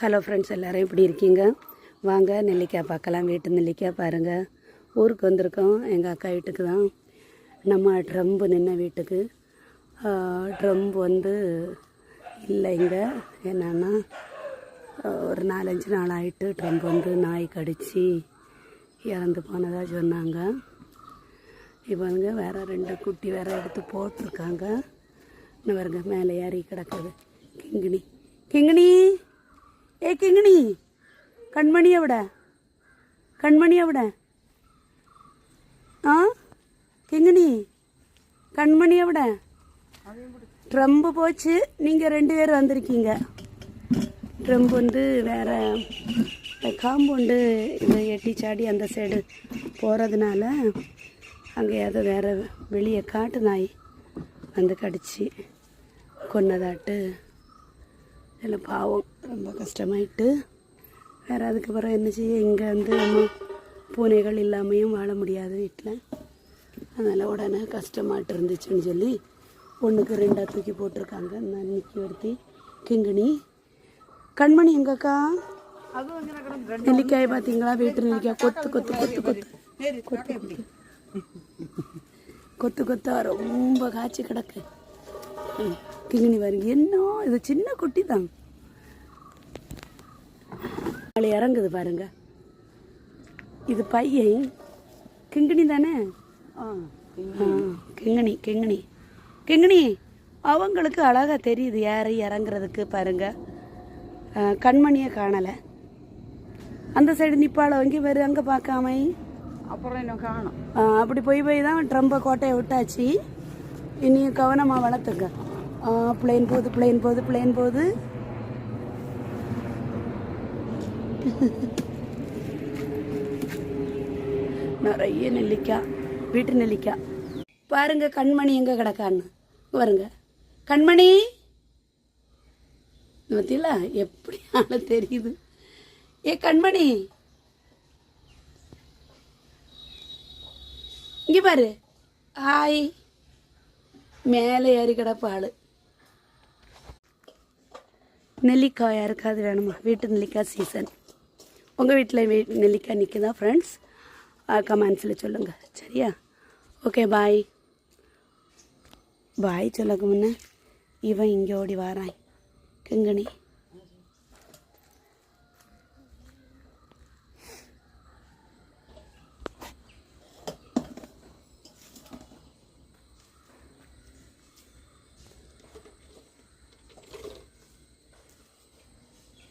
Hello friends, எல்லோரும் எப்படி இருக்கீங்க? வாங்க நெல்லிக்காய் பார்க்கலாம். வீட்டு நெல்லிக்காய் பாருங்கள். ஊருக்கு வந்திருக்கோம், எங்கள் அக்கா வீட்டுக்கு தான். நம்ம ட்ரம்பு நின்ன வீட்டுக்கு. ட்ரம்பு வந்து இல்லை இங்கே. என்னன்னா ஒரு 4-5 நாள் ஆகிட்டு ட்ரம்பு வந்து நாய் கடித்து இறந்து போனதாக சொன்னாங்க. இப்போ வந்து வேறு 2 குட்டி வேறு எடுத்து போட்டிருக்காங்க. இன்னும் வருங்க மேலே ஏறி கிடக்குது. கிங்கிணி கிங்கிணி கிங்கிணி கண்மணியை விட கிங்கிணி கண்மணியை விட ட்ரம்பு போச்சு. நீங்கள் 2 பேர் வந்திருக்கீங்க. ட்ரம்பு வந்து வேறு காம்பவுண்டு இது எட்டி சாடி அந்த சைடு போகிறதுனால அங்கேயாவது வேறு வெளியே காட்டு நாய் வந்து கடிச்சு கொன்னதாட்டு எல்லாம் பாவம், ரொம்ப கஷ்டமாயிட்டு. வேறு அதுக்கப்புறம் என்ன செய்ய, இங்கே வந்து நம்ம பூனைகள் இல்லாமையும் வாழ முடியாது வீட்டில். அதனால் உடனே கஷ்டமாட்டு இருந்துச்சுன்னு சொல்லி 1க்கு 2 தூக்கி போட்டிருக்காங்க. நான் நிற்கி ஒருத்தி கிங்கிணி. கண்மணி எங்கக்கா நெல்லிக்காய் பார்த்தீங்களா? வீட்டு நெல்லிக்காய் கொத்து கொத்து கொத்து கொத்து கொத்து கொத்து கொத்தா ரொம்ப காய்ச்சி கிடக்கு. கிங்கிணி பாருங்க, என்ன இது சின்ன குட்டி தான். நாளை இறங்குது பாருங்க. இது பையன் கிங்கிணி தானே? கிங்கிணி கிங்கிணி கிங்கிணி அவங்களுக்கு அழகாக தெரியுது யார் இறங்குறதுக்கு. பாருங்க, கண்மணியை காணலை. அந்த சைடு நிப்பாள வாங்கி வேறு அங்கே பார்க்காம அப்புறம் என்ன காணும். அப்படி போய் தான் ட்ரம்பை கோட்டையை விட்டாச்சு. இனி கவனமாக வளர்த்துங்க. பிளேன் போகுது. நிறைய நெல்லிக்காய், வீட்டு நெல்லிக்காய் பாருங்க. கண்மணி எங்கே கிடக்கான்னு பாருங்க. கண்மணி பத்தியில எப்படி ஆள தெரியுது. கண்மணி இங்கே பாரு. ஹாய். மேலே ஏறி கிடப்பு ஆள். நெல்லிக்காய் யாருக்காவது வேணுமா? வீட்டு நெல்லிக்காய் சீசன். உங்கள் வீட்டில் நெல்லிக்காய் நிற்குதா ஃப்ரெண்ட்ஸ்? கமெண்ட்ஸில் சொல்லுங்கள், சரியா? ஓகே, பாய். பாய் சொல்லக்கு முன்னே இவன் இங்கே ஓடி வாரான் கிங்கிணி.